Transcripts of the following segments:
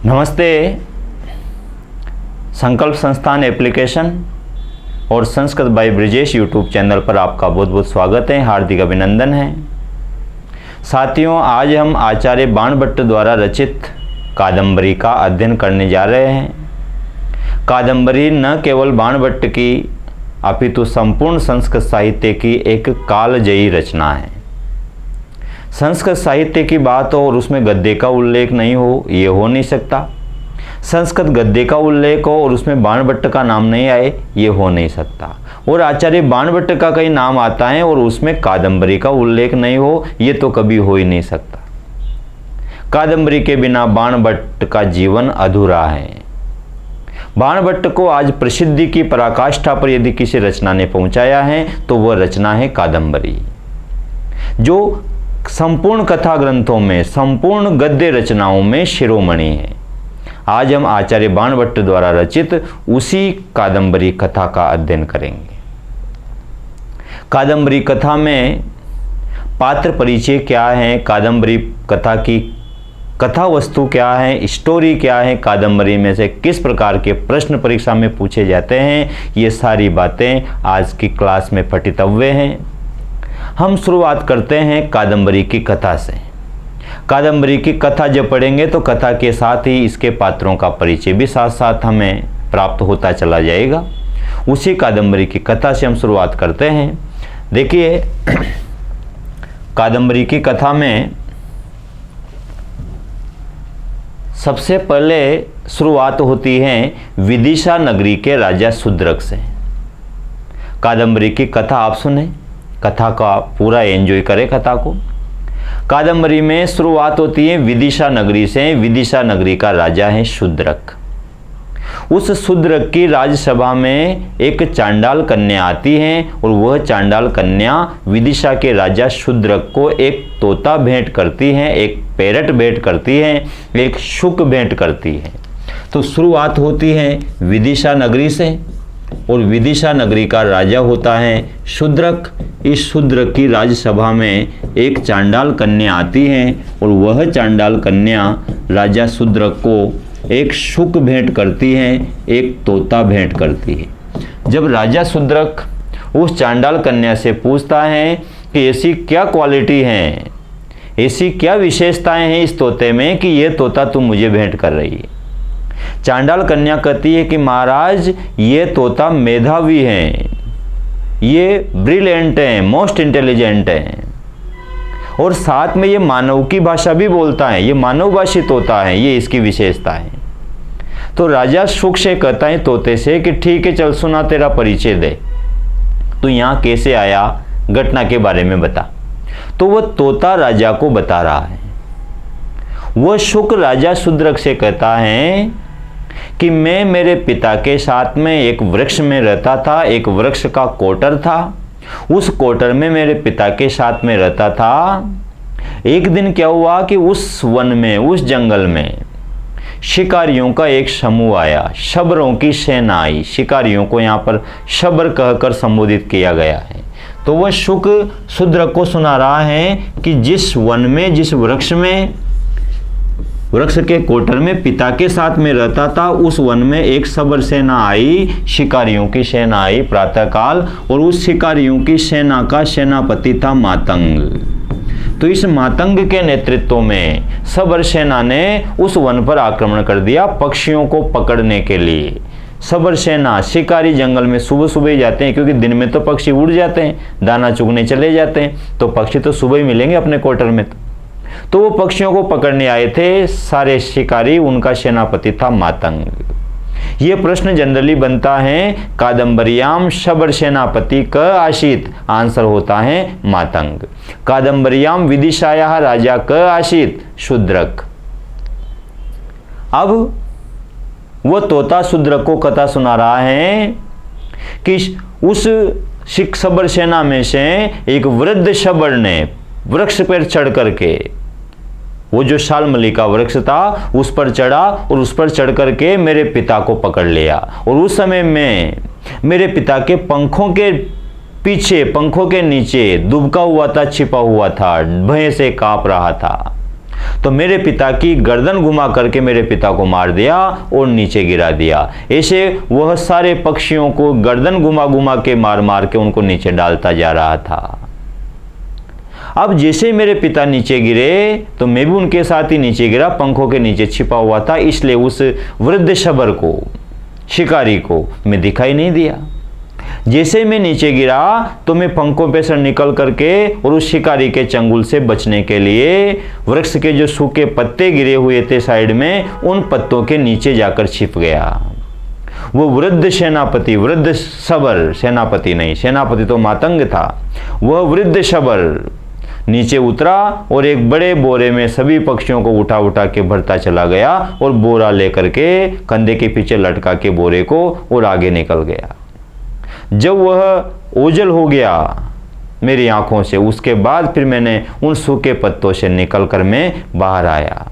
नमस्ते। संकल्प संस्थान एप्लीकेशन और Sanskrit by Brijesh YouTube channel पर आपका बहुत बहुत स्वागत है, हार्दिक अभिनंदन है। साथियों, आज हम आचार्य बाणभट्ट द्वारा रचित कादंबरी का अध्ययन करने जा रहे हैं। कादंबरी न केवल बाणभट्ट की अपितु संपूर्ण संस्कृत साहित्य की एक कालजयी रचना है। संस्कृत साहित्य की बात हो और उसमें गद्य का उल्लेख नहीं हो, ये हो नहीं सकता। संस्कृत गद्य का उल्लेख हो और उसमें बाणभट्ट का नाम नहीं आए, ये हो नहीं सकता। और आचार्य बाणभट्ट का कई नाम आता है और उसमें कादंबरी का उल्लेख नहीं हो, ये तो कभी हो ही नहीं सकता। कादंबरी के बिना बाणभट्ट का जीवन अधूरा है। बाणभट्ट को आज प्रसिद्धि की पराकाष्ठा पर यदि किसी रचना ने पहुंचाया है तो वह रचना है कादंबरी, जो संपूर्ण कथा ग्रंथों में, संपूर्ण गद्य रचनाओं में शिरोमणि है। आज हम आचार्य बाणभट्ट द्वारा रचित उसी कादंबरी कथा का अध्ययन करेंगे। कादंबरी कथा में पात्र परिचय क्या है, कादंबरी कथा की कथा वस्तु क्या है, स्टोरी क्या है, कादंबरी में से किस प्रकार के प्रश्न परीक्षा में पूछे जाते हैं, ये सारी बातें आज की क्लास में पठितव्य हैं। हम शुरुआत करते हैं कादंबरी की कथा से। कादंबरी की कथा जब पढ़ेंगे तो कथा के साथ ही इसके पात्रों का परिचय भी साथ साथ हमें प्राप्त होता चला जाएगा। उसी कादंबरी की कथा से हम शुरुआत करते हैं। देखिए, कादंबरी की कथा में सबसे पहले शुरुआत होती है विदिशा नगरी के राजा शूद्रक से। कादंबरी की कथा आप सुने, कथा का पूरा एंजॉय करें कथा को। कादंबरी में शुरुआत होती है विदिशा नगरी से। विदिशा नगरी का राजा है शूद्रक। उस शूद्रक की राजसभा में एक चांडाल कन्या आती है और वह चांडाल कन्या विदिशा के राजा शूद्रक को एक तोता भेंट करती है, एक पैरट भेंट करती है, एक शुक भेंट करती है। तो शुरुआत होती है विदिशा नगरी से और विदिशा नगरी का राजा होता है शूद्रक। इस शूद्रक की राजसभा में एक चांडाल कन्या आती है और वह चांडाल कन्या राजा शूद्रक को एक शुक भेंट करती है, एक तोता भेंट करती है। जब राजा शूद्रक उस चांडाल कन्या से पूछता है कि ऐसी क्या क्वालिटी है, ऐसी क्या विशेषताएं हैं इस तोते में कि ये तोता तुम मुझे भेंट कर रही है। चांडाल कन्या कहती है कि महाराज, ये तोता मेधावी है, ये ब्रिलियंट है, मोस्ट इंटेलिजेंट है और साथ में ये मानव की भाषा भी बोलता है, ये मानवभाषी तोता है, ये इसकी विशेषता है। तो राजा शुक से कहता है तोते से कि ठीक है, चल सुना, तेरा परिचय दे, तू यहाँ कैसे आया, घटना के बारे में बता। तो वह तोता राजा को बता रहा है। वह शुक राजा शूद्रक से कहता है कि मैं मेरे पिता के साथ में एक वृक्ष में रहता था, एक वृक्ष का कोटर था। उस कोटर में मेरे पिता के साथ में रहता था। एक दिन क्या हुआ कि उस वन में, उस जंगल में शिकारियों का एक समूह आया, शबरों की सेना आई। शिकारियों को यहाँ पर शबर कहकर संबोधित किया गया है। तो वह शुक शूद्रक को सुना रहा है कि जिस वन में, जिस वृक्ष में, वृक्ष के कोटर में पिता के साथ में रहता था, उस वन में एक शबर सेना आई, शिकारियों की सेना आई प्रातःकाल, और उस शिकारियों की सेना का सेनापति था मातंग। तो इस मातंग के नेतृत्व में शबर सेना ने उस वन पर आक्रमण कर दिया पक्षियों को पकड़ने के लिए। शबर सेना, शिकारी जंगल में सुबह सुबह ही जाते हैं, क्योंकि दिन में तो पक्षी उड़ जाते हैं, दाना चुगने चले जाते हैं, तो पक्षी तो सुबह ही मिलेंगे अपने कोटर में। तो वो पक्षियों को पकड़ने आए थे सारे शिकारी, उनका सेनापति था मातंग। ये प्रश्न जनरली बनता है कादंबरियाम शबर सेनापति क आशीत, आंसर होता है मातंग। कादंबरियाम विदिशाया राजा क आशीत, शूद्रक। अब वो तोता शूद्रक को कथा सुना रहा है कि उस सिख शबर सेना में से एक वृद्ध शबर ने वृक्ष पर चढ़ करके, वो जो शालमली का वृक्ष था उस पर चढ़ा और उस पर चढ़ करके मेरे पिता को पकड़ लिया। और उस समय में मेरे पिता के पंखों के पीछे, पंखों के नीचे दुबका हुआ था, छिपा हुआ था, भय से कांप रहा था। तो मेरे पिता की गर्दन घुमा करके मेरे पिता को मार दिया और नीचे गिरा दिया। ऐसे वह सारे पक्षियों को गर्दन घुमा घुमा के मार मार के उनको नीचे डालता जा रहा था। अब जैसे मेरे पिता नीचे गिरे तो मैं भी उनके साथ ही नीचे गिरा, पंखों के नीचे छिपा हुआ था, इसलिए उस वृद्ध शबर को, शिकारी को मैं दिखाई नहीं दिया। जैसे मैं नीचे गिरा तो मैं पंखों पे से निकल करके और उस शिकारी के चंगुल से बचने के लिए वृक्ष के जो सूखे पत्ते गिरे हुए थे साइड में, उन पत्तों के नीचे जाकर छिप गया। वो वृद्ध सेनापति, वृद्ध शबर, सेनापति नहीं, सेनापति तो मातंग था, वह वृद्ध शबर नीचे उतरा और एक बड़े बोरे में सभी पक्षियों को उठा उठा के भरता चला गया और बोरा लेकर के कंधे के पीछे लटका के बोरे को और आगे निकल गया। जब वह ओझल हो गया मेरी आंखों से, उसके बाद फिर मैंने उन सूखे पत्तों से निकलकर मैं बाहर आया।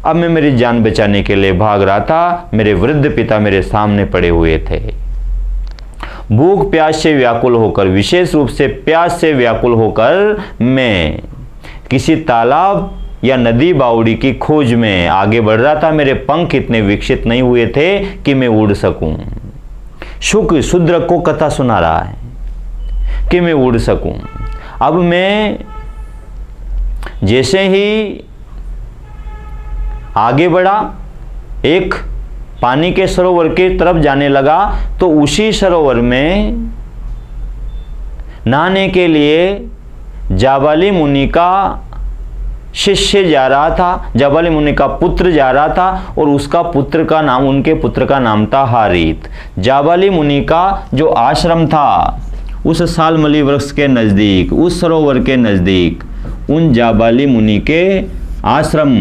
अब मैं मेरी जान बचाने के लिए भाग रहा था, मेरे वृद्ध पिता मेरे सामने पड़े हुए थे। भूख प्यास से व्याकुल होकर, विशेष रूप से प्यास से व्याकुल होकर मैं किसी तालाब या नदी बावड़ी की खोज में आगे बढ़ रहा था। मेरे पंख इतने विकसित नहीं हुए थे कि मैं उड़ सकूं। शुक शूद्र को कथा सुना रहा है कि मैं उड़ सकूं। अब मैं जैसे ही आगे बढ़ा, एक पानी के सरोवर की तरफ जाने लगा, तो उसी सरोवर में नहाने के लिए जाबाली मुनि का शिष्य जा रहा था, जाबाली मुनि का पुत्र जा रहा था और उसका पुत्र का नाम, उनके पुत्र का नाम था हारित। जाबाली मुनि का जो आश्रम था उस सालमली वृक्ष के नज़दीक, उस सरोवर के नज़दीक, उन जाबाली मुनि के आश्रम,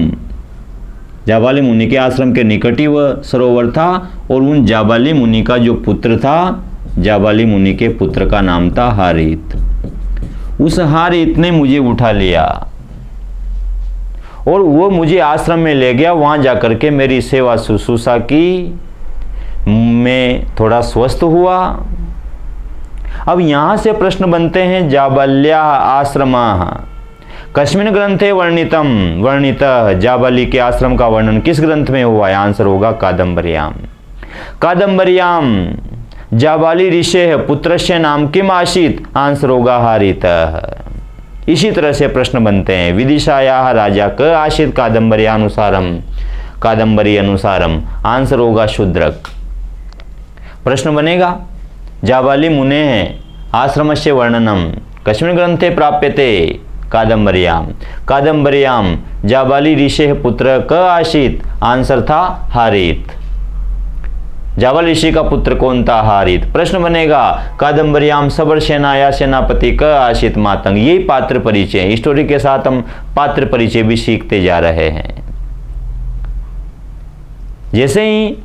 जाबाली मुनि के आश्रम के निकट ही वह सरोवर था और उन जाबाली मुनि का जो पुत्र था, जाबाली मुनि के पुत्र का नाम था हारित। उस हारित ने मुझे उठा लिया और वो मुझे आश्रम में ले गया। वहाँ जाकर के मेरी सेवा शुश्रूषा की, मैं थोड़ा स्वस्थ हुआ। अब यहाँ से प्रश्न बनते हैं, जाबाल्या आश्रमा कस्मिन् ग्रंथे वर्णित जाबाली के आश्रम का वर्णन किस ग्रंथ में हुआ है? आंसर होगा कादम्बर्याम। कादम्बर्याम जाबाली ऋषे पुत्रस्य नाम किम आसीत? आंसर होगा हारित। इसी तरह से प्रश्न बनते हैं, विदिशायाः राजा क आसीत कादम्बर्यानुसारम, कादम्बरी अनुसारम? आंसर होगा शूद्रक। प्रश्न बनेगा, जाबाली मुने आश्रमस्य वर्णनम कस्मिन् ग्रंथे प्राप्यते? कादम्बर्याम। कादम्बर्याम जाबाली ऋषि पुत्र क आसीत? आंसर था हारित। जाबाली ऋषि का पुत्र कौन था? हारित। प्रश्न बनेगा, कादम्बर्याम सबर सेना या सेनापति क आसीत? मातंग। यही पात्र परिचय, स्टोरी के साथ हम पात्र परिचय भी सीखते जा रहे हैं। जैसे ही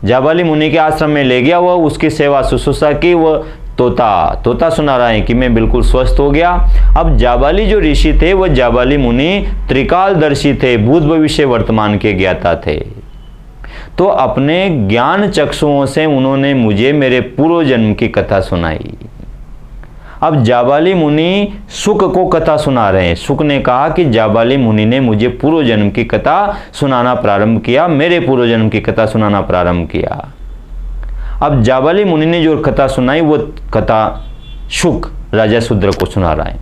जाबाली मुनि के आश्रम में ले गया, वह उसकी सेवा शुश्रूषा की, वह तोता सुना रहा है कि मैं बिल्कुल स्वस्थ हो गया। अब जाबाली जो ऋषि थे वह जाबाली मुनि त्रिकालदर्शी थे, भूत भविष्य वर्तमान के ज्ञाता थे। तो अपने ज्ञान चक्षुओं से उन्होंने मुझे मेरे पूर्व जन्म की कथा सुनाई। अब जाबाली मुनि शुक को कथा सुना रहे हैं। शुक ने कहा कि जाबाली मुनि ने मुझे पूर्व जन्म की कथा सुनाना प्रारंभ किया, मेरे पूर्व जन्म की कथा सुनाना प्रारंभ किया। अब जाबाली मुनि ने जो कथा सुनाई वो कथा शुक राजा शूद्र को सुना रहा है।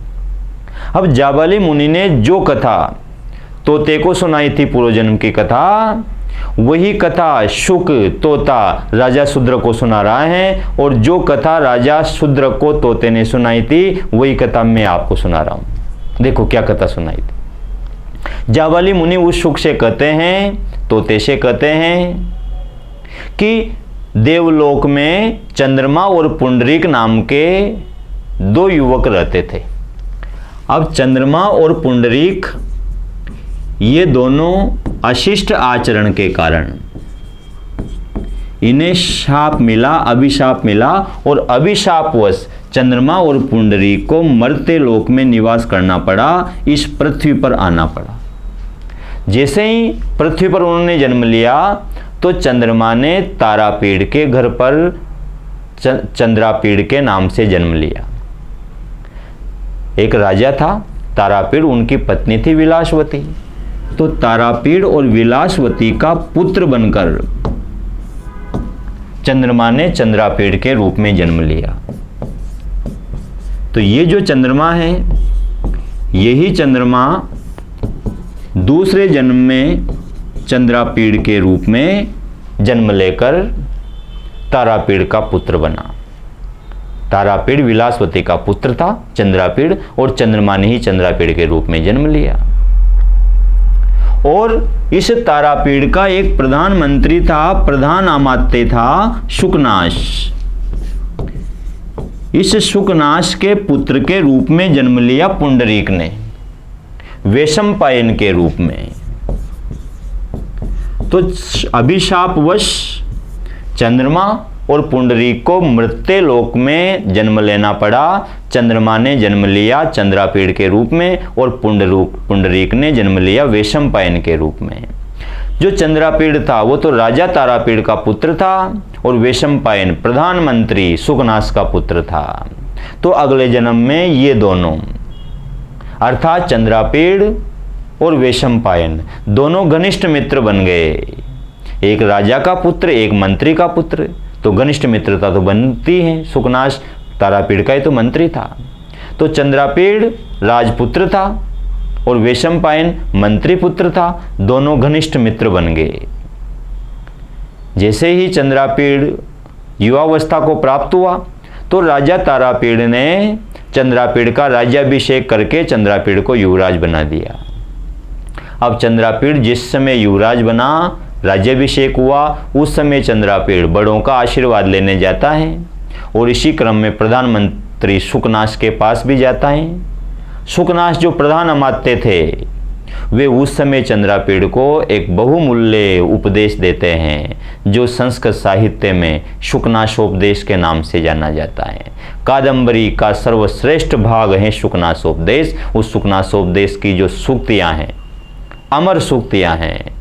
अब जाबाली मुनि ने जो कथा तोते को सुनाई थी पूर्व जन्म की कथा, वही कथा शुक तोता राजा शूद्र को सुना रहा है, और जो कथा राजा शूद्र को तोते ने सुनाई थी वही कथा मैं आपको सुना रहा हूं। देखो क्या कथा सुनाई थी। जाबाली मुनि उस शुक से कहते हैं, तोते से कहते हैं कि देवलोक में चंद्रमा और पुंडरीक नाम के दो युवक रहते थे। अब चंद्रमा और पुंडरीक ये दोनों अशिष्ट आचरण के कारण इन्हें शाप मिला, अभिशाप मिला, और अभिशापवश चंद्रमा और पुंडरीक को मर्त्य लोक में निवास करना पड़ा, इस पृथ्वी पर आना पड़ा। जैसे ही पृथ्वी पर उन्होंने जन्म लिया तो चंद्रमा ने तारापीड़ के घर पर चंद्रापीड़ के नाम से जन्म लिया। एक राजा था तारापीड़, उनकी पत्नी थी विलासवती। तो तारापीड़ और विलासवती का पुत्र बनकर चंद्रमा ने चंद्रापीड़ के रूप में जन्म लिया। तो ये जो चंद्रमा है, यही चंद्रमा दूसरे जन्म में चंद्रापीड़ के रूप में जन्म लेकर तारापीड़ का पुत्र बना। तारापीड़ विलासवती का पुत्र था चंद्रापीड़, और चंद्रमा ने ही चंद्रापीड़ के रूप में जन्म लिया। और इस तारापीड़ का एक प्रधानमंत्री था, प्रधान अमात्य था शुकनाश। इस शुकनाश के पुत्र के रूप में जन्म लिया पुंडरीक ने, वैशंपायन के रूप में। तो अभिशापवश चंद्रमा और पुंडरीक को मृत्यु लोक में जन्म लेना पड़ा। चंद्रमा ने जन्म लिया चंद्रापीड़ के रूप में और पुंडरीक ने जन्म लिया वैशंपायन के रूप में। जो चंद्रापीड़ था वो तो राजा तारापीड़ का पुत्र था और वैशंपायन प्रधानमंत्री शुकनाश का पुत्र था। तो अगले जन्म में ये दोनों अर्थात चंद्रापीड़ और वैशंपायन दोनों घनिष्ठ मित्र बन गए। एक राजा का पुत्र, एक मंत्री का पुत्र, तो घनिष्ठ मित्रता तो बनती है। शुकनाश तारापीड़ का ही तो मंत्री था। तो चंद्रापीड़ राजपुत्र था और वैशंपायन मंत्री पुत्र था, दोनों घनिष्ठ मित्र बन गए। जैसे ही चंद्रापीड़ युवावस्था को प्राप्त हुआ तो राजा तारापीड़ ने चंद्रापीड़ का राज्याभिषेक करके चंद्रापीड़ को युवराज बना दिया। अब चंद्रापीड़ जिस समय युवराज बना, राज्याभिषेक हुआ, उस समय चंद्रापीड़ बड़ों का आशीर्वाद लेने जाता है और इसी क्रम में प्रधानमंत्री शुकनाश के पास भी जाता है। शुकनाश जो प्रधान अमात्य थे वे उस समय चंद्रापीड़ को एक बहुमूल्य उपदेश देते हैं जो संस्कृत साहित्य में शुकनाशोपदेश के नाम से जाना जाता है। कादंबरी का सर्वश्रेष्ठ भाग है शुकनाशोपदेश। उस शुकनाशोपदेश की जो सूक्तियाँ हैं, अमर सूक्तियाँ हैं,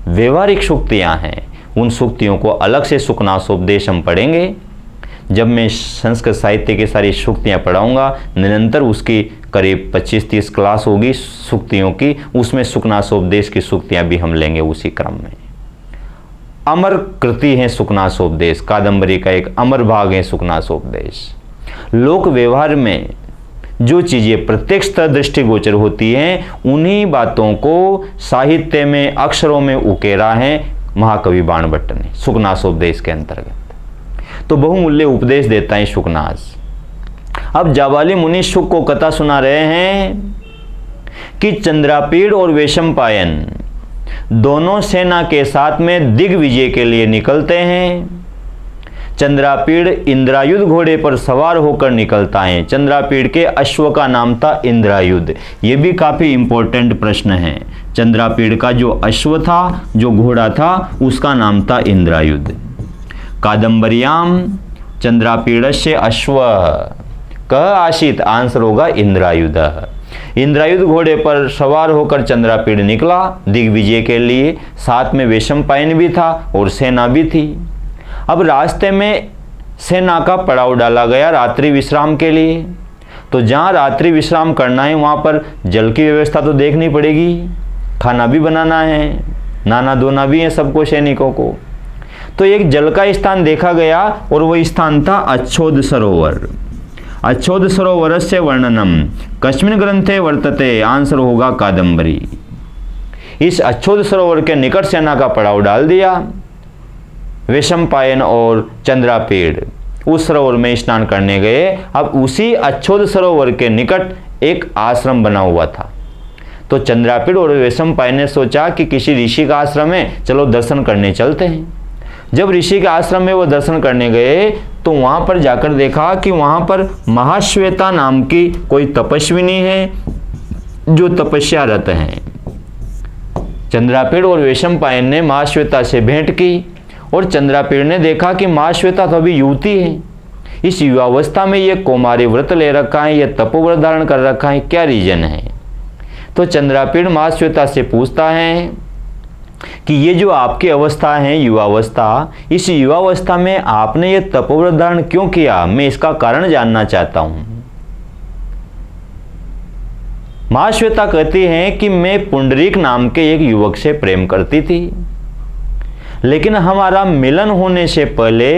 व्यवहारिक सूक्तियाँ हैं, उन सूक्तियों को अलग से शुकनाशोपदेश हम पढ़ेंगे। जब मैं संस्कृत साहित्य की सारी सूक्तियाँ पढ़ाऊँगा, निरंतर उसकी करीब 25-30 क्लास होगी सूक्तियों की, उसमें शुकनाशोपदेश की सूक्तियाँ भी हम लेंगे उसी क्रम में। अमर कृति है शुकनाशोपदेश, कादंबरी का एक अमर भाग है शुकनाशोपदेश। लोक व्यवहार में जो चीज़ें प्रत्यक्षतः दृष्टिगोचर होती हैं, उन्हीं बातों को साहित्य में अक्षरों में उकेरा है महाकवि बाणभट्ट ने शुकनाशोपदेश के अंतर्गत। तो बहुमूल्य उपदेश देता है शुकनाश। अब जाबाली मुनि शुक को कथा सुना रहे हैं कि चंद्रापीड़ और वैशंपायन दोनों सेना के साथ में दिग्विजय के लिए निकलते हैं। चंद्रापीड़ इंद्रायुध घोड़े पर सवार होकर निकलता है। चंद्रापीड़ के अश्व का नाम था इंद्रायुध। ये भी काफी इंपॉर्टेंट प्रश्न है। चंद्रापीड़ का जो अश्व था, जो घोड़ा था, उसका नाम था इंद्रायुध। कादंबर्याम चंद्रापीड़स्य अश्व कह आशित, आंसर होगा इंद्रायुध। इंद्रायुध घोड़े पर सवार होकर चंद्रापीड़ निकला दिग्विजय के लिए। साथ में वैशंपायन भी था और सेना भी थी। अब रास्ते में सेना का पड़ाव डाला गया रात्रि विश्राम के लिए। तो जहाँ रात्रि विश्राम करना है वहाँ पर जल की व्यवस्था तो देखनी पड़ेगी, खाना भी बनाना है, नहाना धोना भी है सबको, सैनिकों को। तो एक जल का स्थान देखा गया और वह स्थान था अच्छोद सरोवर। अच्छोद सरोवर से वर्णनम कस्मिन् ग्रंथे वर्तते, आंसर होगा कादंबरी। इस अच्छोद सरोवर के निकट सेना का पड़ाव डाल दिया। वैशंपायन और चंद्रापीड़ उस सरोवर में स्नान करने गए। अब उसी अच्छोद सरोवर के निकट एक आश्रम बना हुआ था। तो चंद्रापीड़ और वैशंपायन ने सोचा कि किसी ऋषि का आश्रम है, चलो दर्शन करने चलते हैं। जब ऋषि के आश्रम में वो दर्शन करने गए तो वहाँ पर जाकर देखा कि वहाँ पर महाश्वेता नाम की कोई तपस्विनी है जो तपस्यारत हैं। चंद्रापीड़ और वैशंपायन ने महाश्वेता से भेंट की और चंद्रापीड़ ने देखा कि महाश्वेता तो अभी युवती है। इस युवावस्था में ये कौमारी व्रत ले रखा है, ये तपोव्रत धारण कर रखा है, क्या रीजन है? तो चंद्रापीड़ महाश्वेता से पूछता है कि ये जो आपकी अवस्था है युवावस्था, इस युवावस्था में आपने ये तपोव्रत धारण क्यों किया? मैं इसका कारण जानना चाहता हूं। महाश्वेता कहती हैं कि मैं पुंडरीक नाम के एक युवक से प्रेम करती थी, लेकिन हमारा मिलन होने से पहले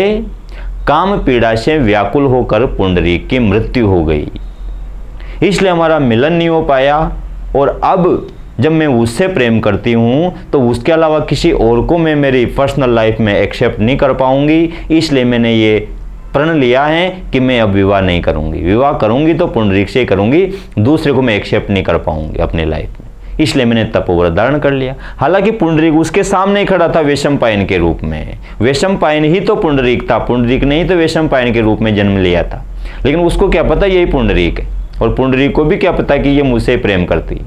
काम पीड़ा से व्याकुल होकर पुंडरीक की मृत्यु हो गई, इसलिए हमारा मिलन नहीं हो पाया। और अब जब मैं उससे प्रेम करती हूँ तो उसके अलावा किसी और को मैं मेरी पर्सनल लाइफ में एक्सेप्ट नहीं कर पाऊंगी, इसलिए मैंने ये प्रण लिया है कि मैं अब विवाह नहीं करूंगी। विवाह करूंगी तो पुंडरीक से करूंगी, दूसरे को मैं एक्सेप्ट नहीं कर पाऊंगी अपनी लाइफ में, इसलिए मैंने तपोव्रत धारण कर लिया। हालांकि पुंडरीक उसके सामने ही खड़ा था वैशंपायन के रूप में, वैशंपायन ही तो पुंडरीक था, पुंडरीक ने ही तो वैशंपायन के रूप में जन्म लिया था। लेकिन उसको क्या पता यही पुंडरीक है, और पुंडरीक को भी क्या पता कि ये मुझसे प्रेम करती,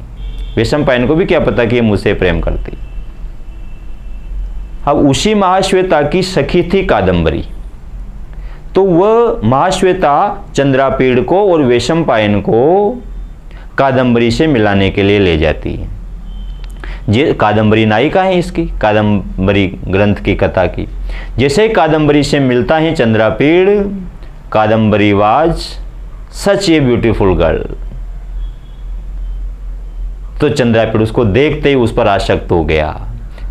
वैशंपायन को भी क्या पता कि ये मुझसे प्रेम करती। अब उसी महाश्वेता की सखी थी कादंबरी, तो वह महाश्वेता चंद्रापीड़ को और वैशंपायन को कादंबरी से मिलाने के लिए ले जाती है। ये कादंबरी नायिका है इसकी, कादंबरी ग्रंथ की कथा की। जैसे ही कादंबरी से मिलता है Chandrapid, Kadambari was such a beautiful girl, तो चंद्रापीड़ उसको देखते ही उस पर आसक्त हो गया।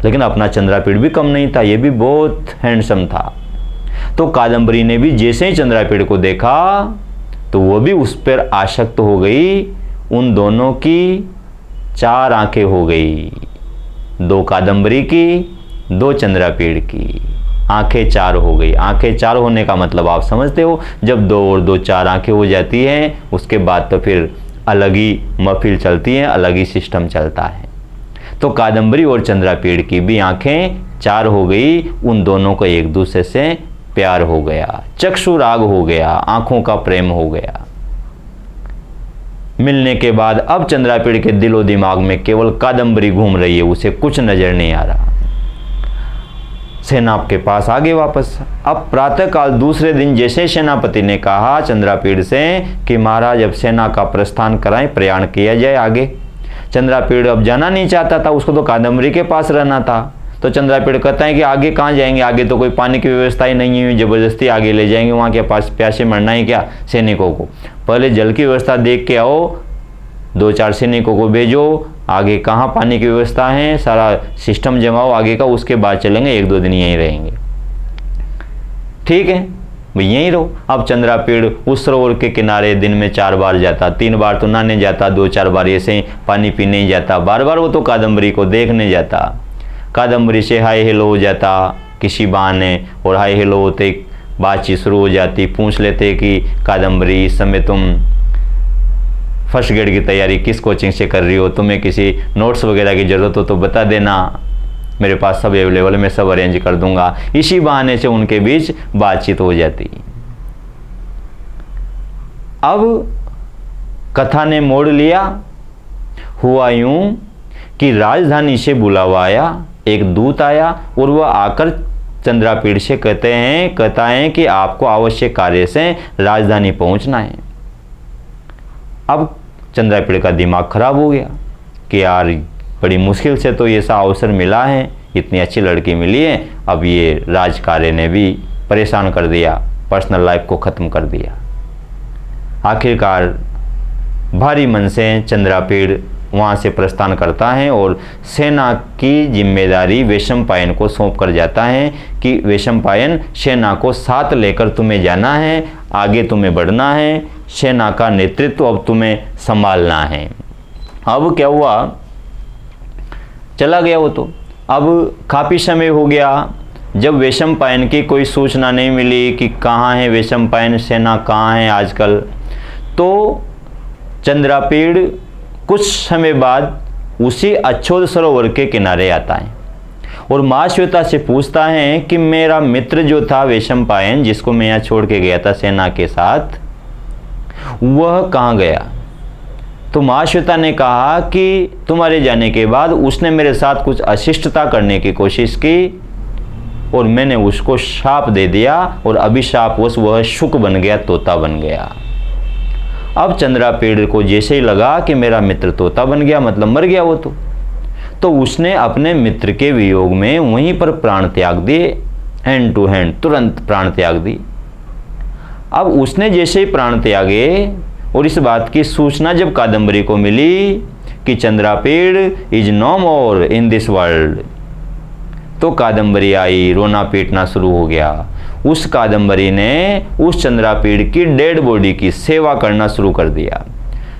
लेकिन अपना चंद्रापीड़ भी कम नहीं था, ये भी बहुत हैंडसम था। तो कादंबरी ने भी जैसे ही चंद्रापीड़ को देखा तो वो भी उस पर आसक्त हो गई। उन दोनों की 4 आंखें हो गई, 2 कादंबरी की, 2 चंद्रापीड़ की, आंखें 4 हो गई। आंखें 4 होने का मतलब आप समझते हो, जब 2 और 2 4 आंखें हो जाती हैं, उसके बाद तो फिर अलग ही महफिल चलती है, अलग ही सिस्टम चलता है। तो कादंबरी और चंद्रापीड़ की भी आंखें 4 हो गई। उन दोनों को एक दूसरे से प्यार हो गया, चक्षु राग हो गया, आंखों का प्रेम हो गया। मिलने के बाद अब चंद्रापीड़ के दिलो दिमाग में केवल कादंबरी घूम रही है, उसे कुछ नजर नहीं आ रहा। सेना के पास आ गए वापस। अब प्रातःकाल दूसरे दिन जैसे सेनापति ने कहा चंद्रापीड़ से कि महाराज अब सेना का प्रस्थान कराएं, प्रयाण किया जाए आगे। चंद्रापीड़ अब जाना नहीं चाहता था, उसको तो कादंबरी के पास रहना था। तो चंद्रापीड़ कहता है कि आगे कहाँ जाएंगे, आगे तो कोई पानी की व्यवस्था ही नहीं है, जबरदस्ती आगे ले जाएंगे, वहाँ के पास प्यासे मरना ही क्या सैनिकों को। पहले जल की व्यवस्था देख के आओ, 2-4 सैनिकों को भेजो, आगे कहाँ पानी की व्यवस्था है सारा सिस्टम जमाओ आगे का, उसके बाद चलेंगे, 1-2 दिन यहीं रहेंगे। ठीक है भाई, यहीं रहो। अब चंद्रापीड़ उस सरोवर के किनारे दिन में 4 बार जाता, 3 बार तो नहाने जाता, 2-4 बार ऐसे ही पानी पीने ही जाता, बार बार वो तो कादंबरी को देखने जाता। कादंबरी से हाय हेलो हो जाता किसी बहाने, और हाय हेलो होते बातचीत शुरू हो जाती। पूछ लेते कि कादंबरी इस समय तुम फर्स्ट ग्रेड की तैयारी किस कोचिंग से कर रही हो, तुम्हें किसी नोट्स वगैरह की ज़रूरत हो तो बता देना, मेरे पास सब अवेलेबल, मैं सब अरेंज कर दूंगा। इसी बहाने से उनके बीच बातचीत हो जाती। अब कथा ने मोड़ लिया। हुआ यूं कि राजधानी से बुलावा आया, एक दूत आया और वह आकर चंद्रापीड़ से कहता है कि आपको आवश्यक कार्य से राजधानी पहुंचना है। अब चंद्रापीड़ का दिमाग खराब हो गया कि यार बड़ी मुश्किल से तो ये सा अवसर मिला है, इतनी अच्छी लड़की मिली है, अब ये राजकार्य ने भी परेशान कर दिया, पर्सनल लाइफ को ख़त्म कर दिया। आखिरकार भारी मन से चंद्रापीड़ वहाँ से प्रस्थान करता है और सेना की जिम्मेदारी वैशंपायन को सौंप कर जाता है कि वैशंपायन सेना को साथ लेकर तुम्हें जाना है, आगे तुम्हें बढ़ना है, सेना का नेतृत्व अब तुम्हें संभालना है। अब क्या हुआ, चला गया वो तो। अब काफ़ी समय हो गया, जब वैशंपायन की कोई सूचना नहीं मिली कि कहाँ है वैशंपायन, सेना कहाँ है आजकल, तो चंद्रापीड़ कुछ समय बाद उसी अच्छोद सरोवर के किनारे आता है और महाश्वेता से पूछता है कि मेरा मित्र जो था वैशंपायन, जिसको मैं यहाँ छोड़ के गया था सेना के साथ, वह कहाँ गया। तो महाश्वेता ने कहा कि तुम्हारे जाने के बाद उसने मेरे साथ कुछ अशिष्टता करने की कोशिश की और मैंने उसको शाप दे दिया और अभिशापवश वह शुक बन गया, तोता बन गया। अब चंद्रापीड़ को जैसे ही लगा कि मेरा मित्र तोता बन गया, मतलब मर गया वो तो उसने अपने मित्र के वियोग में वहीं पर प्राण त्याग दिए, हैंड टू हैंड तुरंत प्राण त्याग दी। अब उसने जैसे ही प्राण त्यागे और इस बात की सूचना जब कादम्बरी को मिली कि Chandrapid is no more in this world, तो कादम्बरी आई, रोना पीटना शुरू हो गया। उस कादम्बरी ने उस चंद्रापीड़ की डेड बॉडी की सेवा करना शुरू कर दिया।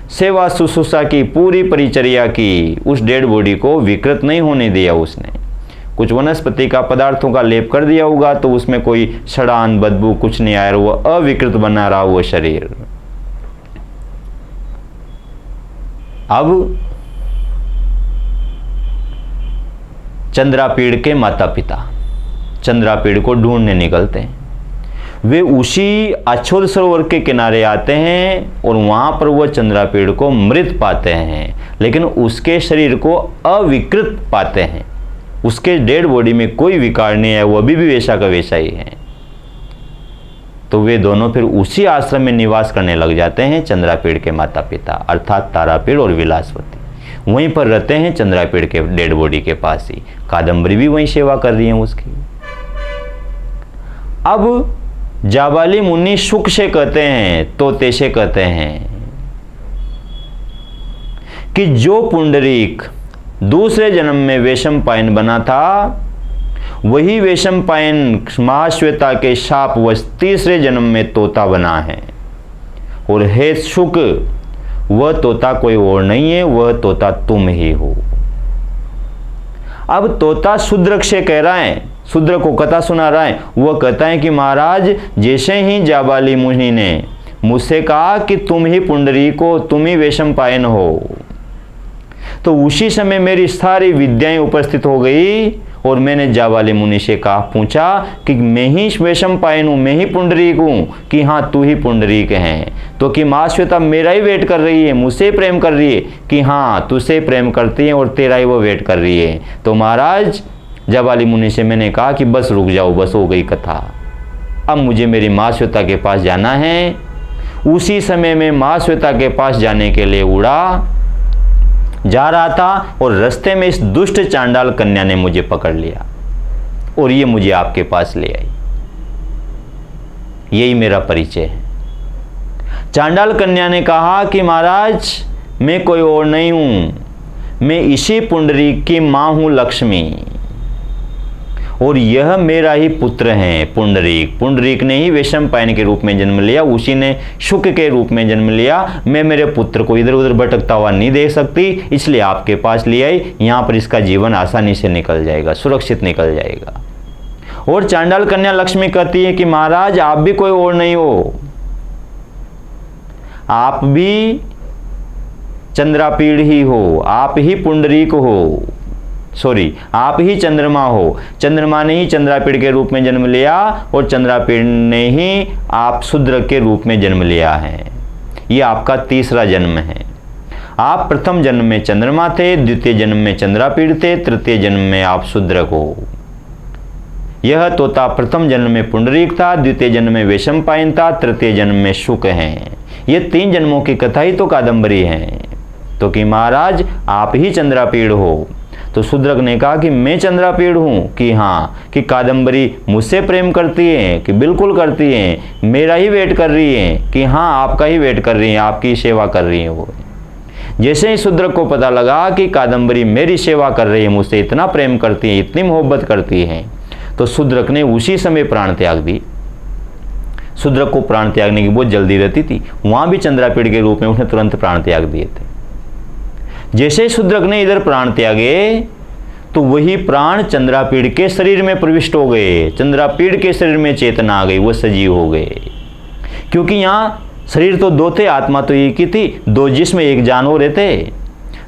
सेवा शुश्रूषा की, पूरी परिचर्या की, उस डेड बॉडी को विकृत नहीं होने दिया। उसने कुछ वनस्पति का पदार्थों का लेप कर दिया होगा तो उसमें कोई सड़ान बदबू कुछ नहीं आया, वो अविकृत बना रहा वो शरीर। अब चंद्रापीड़ के माता पिता चंद्रापीड़ को ढूंढने निकलते हैं। वे उसी अछोद सरोवर के किनारे आते हैं और वहां पर वह चंद्रापीड़ को मृत पाते हैं, लेकिन उसके शरीर को अविकृत पाते हैं। उसके डेड बॉडी में कोई विकार नहीं है, वो अभी भी वैसा का वैसा ही है। तो वे दोनों फिर उसी आश्रम में निवास करने लग जाते हैं, चंद्रापीड़ के माता पिता अर्थात तारापीड़ और विलासवती वहीं पर रहते हैं, चंद्रापीड़ के डेड बॉडी के पास ही। कादम्बरी भी वहीं सेवा कर रही है उसकी। अब जाबाली मुनि शुक से कहते हैं, तोते से कहते हैं कि जो पुंडरीक दूसरे जन्म में वैशंपायन बना था, वही वैशंपायन महाश्वेता के शापवश तीसरे जन्म में तोता बना है। और हे शुक, वह तोता कोई और नहीं है, वह तोता तुम ही हो। अब तोता शूद्र से कह रहा है, शूद्र को कथा सुना रहा है। वह कहता है कि महाराज, जैसे ही जाबाली मुनि ने मुझसे कहा कि तुम ही पुंडरीक हो, तुम ही वैशंपायन हो, तो उसी समय मेरी सारी विद्याएं उपस्थित हो गई और मैंने जाबाली मुनि से कहा, पूछा कि मैं ही वैशंपायन हूँ, मैं ही पुंडरीक हूँ, कि हाँ तू ही पुंडरीक है। तो कि महाश्वेता मेरा ही वेट कर रही है, मुझसे प्रेम कर रही है, कि हाँ तुझसे प्रेम करती है और तेरा ही वो वेट कर रही है। तो महाराज जाबाली मुनि से मैंने कहा कि बस रुक जाओ, बस हो गई कथा, अब मुझे मेरी महाश्वेता के पास जाना है। उसी समय में महाश्वेता के पास जाने के लिए उड़ा जा रहा था और रास्ते में इस दुष्ट चांडाल कन्या ने मुझे पकड़ लिया और ये मुझे आपके पास ले आई। यही मेरा परिचय है। चांडाल कन्या ने कहा कि महाराज, मैं कोई और नहीं हूं, मैं इसी पुंडरीक की मां हूं लक्ष्मी, और यह मेरा ही पुत्र है पुंडरीक। पुंडरीक ने ही वैशंपायन के रूप में जन्म लिया, उसी ने शुक के रूप में जन्म लिया। मैं मेरे पुत्र को इधर उधर भटकता हुआ नहीं देख सकती, इसलिए आपके पास ले आई। यहाँ पर इसका जीवन आसानी से निकल जाएगा, सुरक्षित निकल जाएगा। और चांडाल कन्या लक्ष्मी कहती है कि महाराज, आप भी कोई और नहीं हो, आप भी चंद्रापीड़ ही हो, आप ही पुंडरीक हो, सॉरी आप ही चंद्रमा हो। चंद्रमा ने ही चंद्रापीड़ के रूप में जन्म लिया और चंद्रापीड़ ने ही आप शूद्र के रूप में जन्म लिया है। ये आपका तीसरा जन्म है। आप प्रथम जन्म में चंद्रमा थे, द्वितीय जन्म में चंद्रापीड़ थे, तृतीय जन्म में आप शूद्र हो। यह तोता प्रथम जन्म में पुंडरीक था, द्वितीय जन्म में वैशंपायन था, तृतीय जन्म में शुक है। ये 3 जन्मों की कथा ही तो कादम्बरी है। तो कि महाराज, आप ही चंद्रापीड़ हो। तो शूद्रक ने कहा कि मैं चंद्रापीड़ हूँ, कि हाँ, कि कादम्बरी मुझसे प्रेम करती है, कि बिल्कुल करती है, मेरा ही वेट कर रही है, कि हाँ आपका ही वेट कर रही है, आपकी सेवा कर रही है वो। जैसे ही शूद्रक को पता लगा कि कादम्बरी मेरी सेवा कर रही है, मुझसे इतना प्रेम करती है, इतनी मोहब्बत करती है, तो शूद्रक ने उसी समय प्राण त्याग दी। शूद्रक को प्राण त्यागने की बहुत जल्दी रहती थी, वहाँ भी चंद्रापीड़ के रूप में उसने तुरंत प्राण त्याग दिए थे। जैसे ही शूद्रक ने इधर प्राण त्यागे तो वही प्राण चंद्रापीड़ के शरीर में प्रविष्ट हो गए। चंद्रापीड़ के शरीर में चेतना आ गई, वो सजीव हो गए। क्योंकि यहाँ शरीर तो 2 थे, आत्मा तो एक ही थी। 2 जिस्म एक जान हो रहे थे।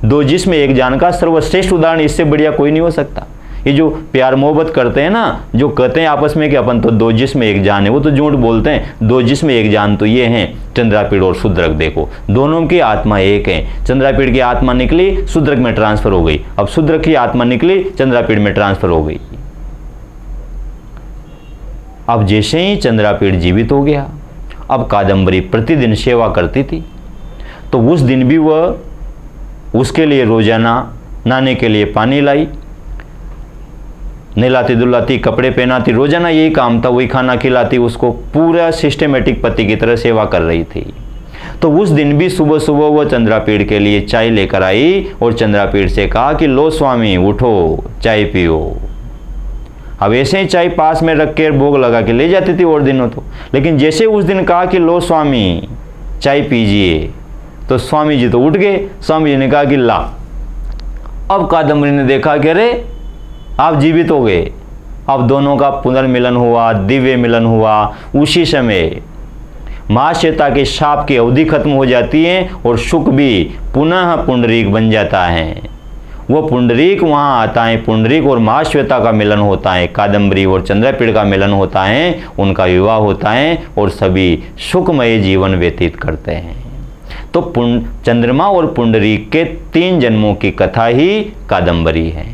2 जिस्म एक जान का सर्वश्रेष्ठ उदाहरण इससे बढ़िया कोई नहीं हो सकता। ये जो प्यार मोहब्बत करते हैं ना, जो कहते हैं आपस में कि अपन तो 2 जिस्म एक जान है, वो तो झूठ बोलते हैं। 2 जिस्म एक जान तो ये हैं चंद्रापीड़ और शूद्रक। देखो दोनों की आत्मा एक है। चंद्रापीड़ की आत्मा निकली, शूद्रक में ट्रांसफर हो गई। अब शूद्रक की आत्मा निकली, चंद्रापीड़ में ट्रांसफर हो गई। अब जैसे ही चंद्रापीड़ जीवित हो गया, अब कादम्बरी प्रतिदिन सेवा करती थी। तो उस दिन भी वह उसके लिए रोजाना नहाने के लिए पानी लाई, नहलाती धुलाती, कपड़े पहनाती, रोजाना यही काम था, वही खाना खिलाती, उसको पूरा सिस्टमेटिक पति की तरह सेवा कर रही थी। तो उस दिन भी सुबह सुबह वो चंद्रापीड़ के लिए चाय लेकर आई और चंद्रापीड़ से कहा कि लो स्वामी उठो चाय पियो। अब ऐसे ही चाय पास में रख के भोग लगा के ले जाती थी और दिनों तो, लेकिन जैसे उस दिन कहा कि लो स्वामी चाय पीजिए तो स्वामी जी तो उठ गए। स्वामी जी ने कहा कि ला। अब कादम्बरी ने देखा कि अरे आप जीवित हो गए। अब दोनों का पुनर्मिलन हुआ, दिव्य मिलन हुआ। उसी समय महाश्वेता के शाप की अवधि खत्म हो जाती है और शुक भी पुनः पुंडरीक बन जाता है। वो पुंडरीक वहाँ आता है, पुंडरीक और महाश्वेता का मिलन होता है, कादम्बरी और चंद्रपीड़ का मिलन होता है, उनका विवाह होता है और सभी सुखमय जीवन व्यतीत करते हैं। तो चंद्रमा और पुंडरीक के 3 जन्मों की कथा ही कादम्बरी है।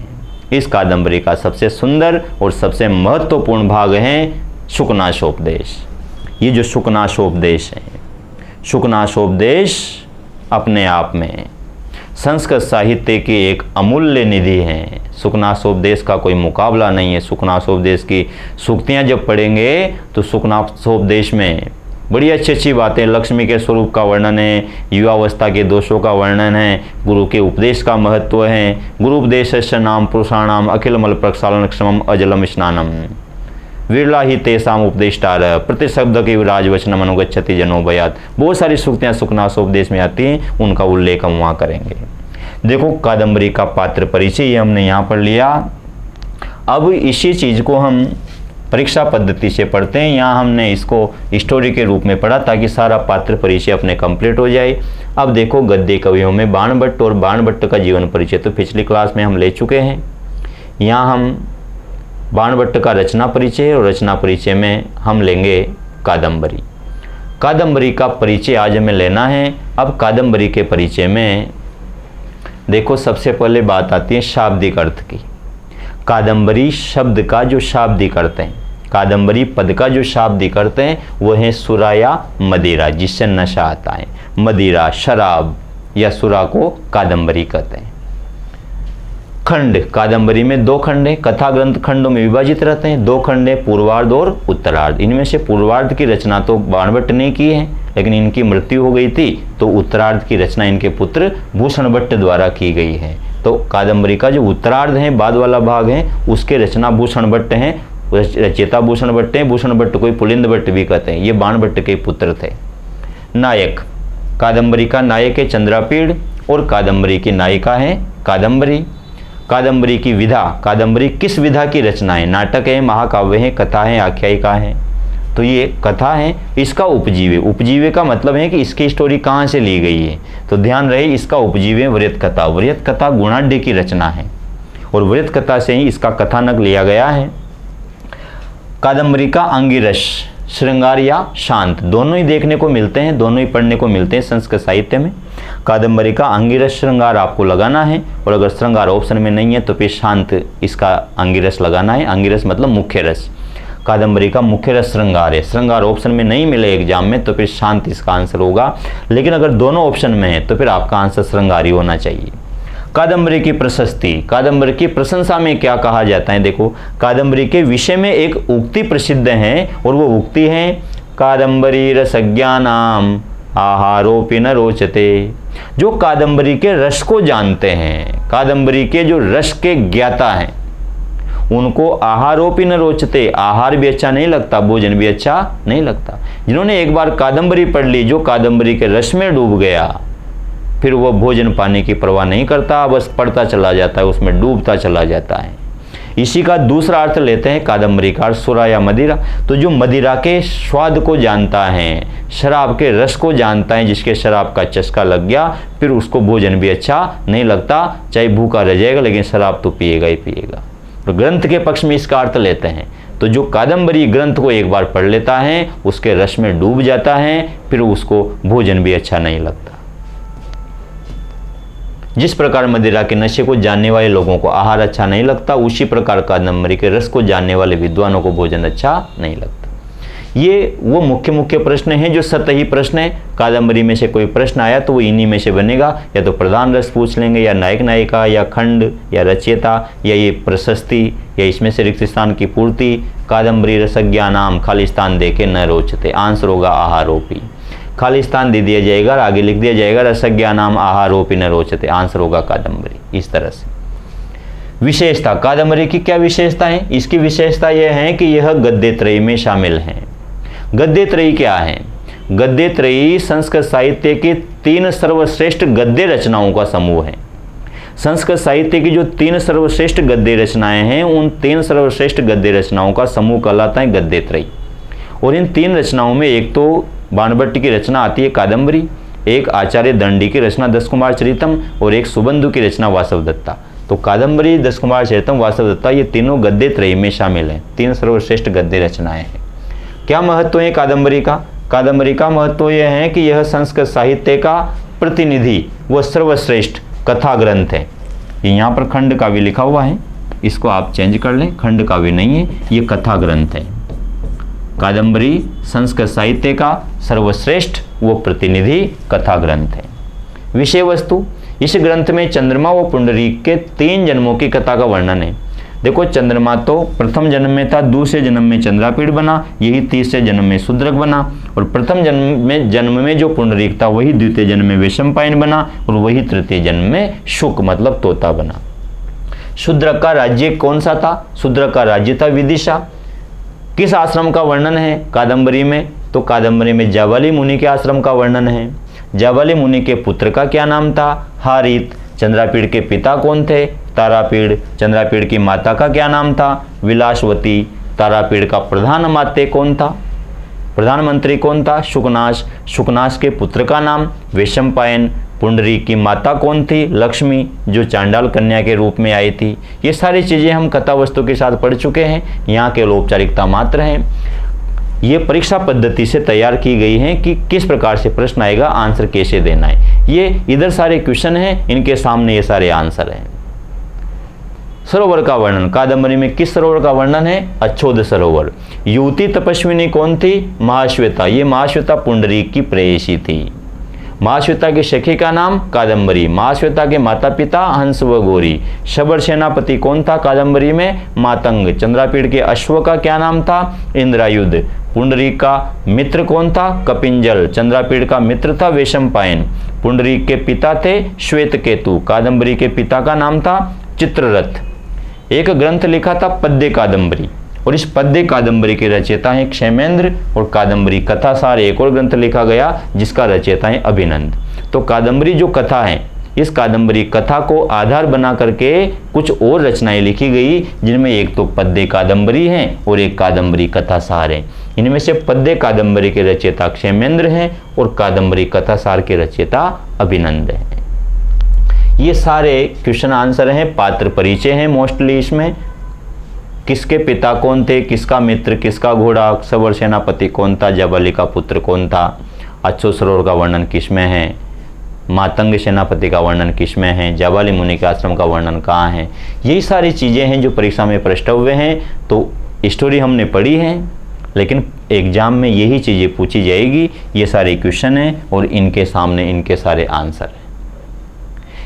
इस कादम्बरी का सबसे सुंदर और सबसे महत्वपूर्ण भाग है शुकनाशोपदेश। ये जो शुकनाशोपदेश है, शुकनाशोपदेश अपने आप में संस्कृत साहित्य की एक अमूल्य निधि है। शुकनाशोपदेश का कोई मुकाबला नहीं है। शुकनाशोपदेश की सूक्तियाँ जब पढ़ेंगे तो शुकनाशोपदेश में बड़ी अच्छी अच्छी बातें, लक्ष्मी के स्वरूप का वर्णन है, युवावस्था के दोषों का वर्णन है, गुरु के उपदेश का महत्व है, गुरु उपदेशस्य नाम पुरुषाणाम अखिल मल प्रक्षालन क्षमम अजलम स्नानम विरला ही तेसाम उपदेष्टार प्रतिशब्द के राजवचनम अनुगच्छति जनो भयात। बहुत सारी सूक्तियाँ शुकनाशोपदेश में आती हैं, उनका उल्लेख हम वहाँ करेंगे। देखो कादम्बरी का पात्र परिचय ये हमने यहाँ पढ़ लिया। अब इसी चीज़ को हम परीक्षा पद्धति से पढ़ते हैं। यहाँ हमने इसको स्टोरी के रूप में पढ़ा ताकि सारा पात्र परिचय अपने कंप्लीट हो जाए। अब देखो गद्य कवियों में बाणभट्ट और बाणभट्ट का जीवन परिचय तो पिछली क्लास में हम ले चुके हैं। यहाँ हम बाणभट्ट का रचना परिचय और रचना परिचय में हम लेंगे कादम्बरी। कादम्बरी का परिचय आज हमें लेना है। अब कादम्बरी के परिचय में देखो सबसे पहले बात आती है शाब्दिक अर्थ की। कादम्बरी शब्द का जो शाब्दिक अर्थ है, कादम्बरी पद का जो शाब्दिक अर्थ है वो है सुरा या मदिरा, जिससे नशा आता है। मदिरा, शराब या सुरा को कादम्बरी कहते हैं। खंड, कादम्बरी में 2 खंड है, कथा ग्रंथ खंडों में विभाजित रहते हैं। 2 खंड है, पूर्वार्ध और उत्तरार्ध। इनमें से पूर्वार्ध की रचना तो बाणभट्ट ने की है, लेकिन इनकी मृत्यु हो गई थी तो उत्तरार्ध की रचना इनके पुत्र भूषण भट्ट द्वारा की गई है। तो कादम्बरी का जो उत्तरार्ध है, बाद वाला भाग है, उसके रचना भूषण भट्ट हैं, रचयिता भूषण भट्ट हैं। भूषण भट्ट को पुलिंद भट्ट भी कहते हैं। ये बाणभट्ट के पुत्र थे। नायक, कादम्बरी का नायक है चंद्रापीड़ और कादम्बरी की नायिका है कादम्बरी। कादम्बरी की विधा, कादम्बरी किस विधा की रचना है? नाटक है, महाकाव्य है, कथा है, आख्यायिका है। तो ये कथा है। इसका उपजीव्य, उपजीव्य का मतलब है कि इसकी स्टोरी कहाँ से ली गई है, तो ध्यान रहे इसका उपजीव्य वृत्त कथा। वृत्त कथा गुणाढ्य की रचना है और वृत्त कथा से ही इसका कथानक लिया गया है। कादम्बरी का अंगिरस, श्रृंगार या शांत, दोनों ही देखने को मिलते हैं, दोनों ही पढ़ने को मिलते हैं संस्कृत साहित्य में। कादम्बरी का अंगिरस श्रृंगार आपको लगाना है और अगर श्रृंगार ऑप्शन में नहीं है तो फिर शांत इसका अंगिरस लगाना है। अंगिरस मतलब मुख्य रस। कादम्बरी का मुख्य रस श्रृंगार है। श्रृंगार ऑप्शन में नहीं मिले एग्जाम में तो फिर शांत इसका आंसर होगा, लेकिन अगर दोनों ऑप्शन में है तो फिर आपका आंसर श्रृंगार ही होना चाहिए। कादम्बरी की प्रशस्ति, कादम्बरी की प्रशंसा में क्या कहा जाता है? देखो कादम्बरी के विषय में एक उक्ति प्रसिद्ध है और वो उक्ति है कादम्बरी रसज्ञानाम आहारोपि न रोचते। जो कादम्बरी के रस को जानते हैं, कादम्बरी के जो रस के ज्ञाता हैं, उनको आहारोपि न रोचते, आहार भी अच्छा नहीं लगता, भोजन भी अच्छा नहीं लगता। जिन्होंने एक बार कादम्बरी पढ़ ली, जो कादम्बरी के रस में डूब गया, फिर वो भोजन पाने की परवाह नहीं करता, बस पढ़ता चला जाता है, उसमें डूबता चला जाता है। इसी का दूसरा अर्थ लेते हैं कादम्बरी का सुरा या मदिरा। तो जो मदिरा के स्वाद को जानता है, शराब के रस को जानता है, जिसके शराब का चस्का लग गया, फिर उसको भोजन भी अच्छा नहीं लगता, चाहे भूखा रह जाएगा लेकिन शराब तो पिएगा ही पिएगा। तो ग्रंथ के पक्ष में इसका अर्थ लेते हैं। तो जो कादम्बरी ग्रंथ को एक बार पढ़ लेता है, उसके रस में डूब जाता है, फिर उसको भोजन भी अच्छा नहीं लगता। जिस प्रकार मदिरा के नशे को जानने वाले लोगों को आहार अच्छा नहीं लगता, उसी प्रकार कादम्बरी के रस को जानने वाले विद्वानों को भोजन अच्छा नहीं लगता। ये वो मुख्य प्रश्न हैं जो सतही प्रश्न है। कादम्बरी में से कोई प्रश्न आया तो वो इन्हीं में से बनेगा, या तो प्रधान रस पूछ लेंगे, या नायक नायिका, या खंड, या रचयिता, या ये प्रशस्ति, या इसमें से रिक्त स्थान की पूर्ति। कादम्बरी रसज्ञा नाम खाली स्थान देके न रोचते, आंसर होगा आहारोपी। खाली स्थान दे दिया जाएगा और आगे लिख दिया जाएगा रसज्ञानाम आहारोपि न रोचते, आंसर होगा कादम्बरी। इस तरह से विशेषता, कादम्बरी की क्या विशेषता है? इसकी विशेषता यह है कि यह गद्य त्रयी में शामिल है। गद्य त्रयी क्या है? गद्य त्रयी संस्कृत साहित्य की 3 सर्वश्रेष्ठ गद्य रचनाओं का समूह है। संस्कृत साहित्य की जो 3 सर्वश्रेष्ठ गद्य रचनाएं हैं, उन 3 सर्वश्रेष्ठ गद्य रचनाओं का समूह कहलाता है गद्य त्रयी। और इन 3 रचनाओं में एक तो बाणभट्ट की रचना आती है कादम्बरी, एक आचार्य दंडी की रचना दशकुमार चरितम और एक सुबंधु की रचना वासवदत्ता। तो कादम्बरी, दशकुमार चरितम, वासवदत्ता ये तीनों गद्य त्रयी में शामिल हैं। 3 सर्वश्रेष्ठ गद्य रचनाएं हैं। क्या महत्व है कादम्बरी का? कादम्बरी का महत्व यह है कि यह संस्कृत साहित्य का प्रतिनिधि व सर्वश्रेष्ठ कथा ग्रंथ है। यहाँ पर खंड काव्य लिखा हुआ है, इसको आप चेंज कर लें, खंड काव्य नहीं है, ये कथा ग्रंथ है। कादम्बरी संस्कृत साहित्य का सर्वश्रेष्ठ व प्रतिनिधि कथा ग्रंथ है। विषय वस्तु, इस ग्रंथ में चंद्रमा व पुंडरीक के 3 जन्मों की कथा का वर्णन है। देखो, चंद्रमा तो प्रथम जन्म में था, दूसरे जन्म में चंद्रापीड़ बना, यही तीसरे जन्म में शूद्रक बना, और प्रथम जन्म में जो पुंडरीक था वही द्वितीय जन्म में वैशंपायन बना, और वही तृतीय जन्म में शुक मतलब तोता बना। शूद्रक का राज्य कौन सा था? शूद्रक का राज्य था विदिशा। किस आश्रम का वर्णन है कादम्बरी में? तो कादम्बरी में जाबाली मुनि के आश्रम का वर्णन है। जाबाली मुनि के पुत्र का क्या नाम था? हारित। चंद्रापीड़ के पिता कौन थे? तारापीड़। चंद्रापीड़ की माता का क्या नाम था? विलासवती। तारापीड़ का प्रधानमात्य कौन था? प्रधानमंत्री कौन था? शुकनाश। शुकनाश के पुत्र का नाम वैशंपायन। पुंडरीक की माता कौन थी? लक्ष्मी, जो चांडाल कन्या के रूप में आई थी। ये सारी चीज़ें हम कथा वस्तु के साथ पढ़ चुके हैं, यहाँ के औपचारिकता मात्र हैं। ये परीक्षा पद्धति से तैयार की गई हैं कि किस प्रकार से प्रश्न आएगा, आंसर कैसे देना है। ये इधर सारे क्वेश्चन हैं, इनके सामने ये सारे आंसर हैं। सरोवर का वर्णन, कादम्बरी में किस सरोवर का वर्णन है? अच्छोद सरोवर। युवती तपस्विनी कौन थी? महाश्वेता। ये महाश्वेता पुंडरीक की प्रेयसी थी। महाश्वेता के सखी का नाम कादम्बरी। महाश्वेता के माता पिता हंस व गौरी। शबर सेनापति कौन था कादम्बरी में? मातंग। चंद्रापीड़ के अश्व का क्या नाम था? इंद्रायुध। पुंडरीक का मित्र कौन था? कपिंजल। चंद्रापीड़ का मित्र था वैशंपायन। पुंडरीक के पिता थे श्वेतकेतु। कादम्बरी के पिता का नाम था चित्ररथ। एक ग्रंथ लिखा था पद्य कादम्बरी, और इस पद्य कादम्बरी के रचयिता हैं क्षेमेंद्र, और कादम्बरी कथासार एक और ग्रंथ लिखा गया जिसका रचयिता है अभिनंद। तो कादम्बरी जो कथा है, इस कादम्बरी कथा को आधार बना करके कुछ और रचनाएं लिखी गई, जिनमें एक तो पद्य कादम्बरी है और एक कादम्बरी कथासार है। इनमें से पद्य कादम्बरी के रचयिता क्षेमेंद्र हैं और कादम्बरी कथासार के रचयिता अभिनंद हैं। ये सारे क्वेश्चन आंसर हैं, पात्र परिचय हैं मोस्टली इसमें। किसके पिता कौन थे, किसका मित्र, किसका घोड़ा, सवर सेनापति कौन था, जाबाली का पुत्र कौन था, अच्छो सरोवर का वर्णन किसमें है, मातंग सेनापति का वर्णन किसमें है, जाबाली मुनि के आश्रम का वर्णन कहाँ है। यही सारी चीज़ें हैं जो परीक्षा में प्रश्न हुए हैं। तो स्टोरी हमने पढ़ी है, लेकिन एग्जाम में यही चीज़ें पूछी जाएगी। ये सारे क्वेश्चन हैं और इनके सामने इनके सारे आंसर हैं।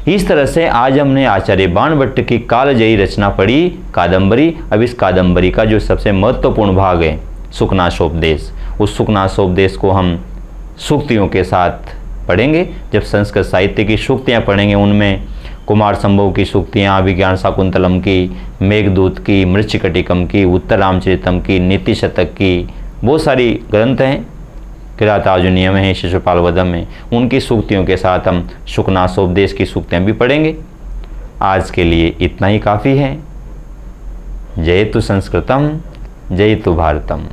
इस तरह से आज हमने आचार्य बाणभट्ट की कालजयी रचना पढ़ी कादम्बरी। अब इस कादम्बरी का जो सबसे महत्वपूर्ण भाग है सुखनाशोपदेश, उस सुखनाशोपदेश को हम सूक्तियों के साथ पढ़ेंगे। जब संस्कृत साहित्य की सूक्तियाँ पढ़ेंगे, उनमें कुमार संभव की सूक्तियाँ, विज्ञान शाकुंतलम की, मेघदूत की, मृच्छकटिकम की, उत्तर रामचरितम की, नीति शतक की, बहुत सारी ग्रंथ हैं, किरातार्जुनीय में है, शिशुपाल वधम में, उनकी सूक्तियों के साथ हम शुकनाशोपदेश की सूक्तियाँ भी पढ़ेंगे। आज के लिए इतना ही काफ़ी है। जयतु संस्कृतम, जयतु भारतम।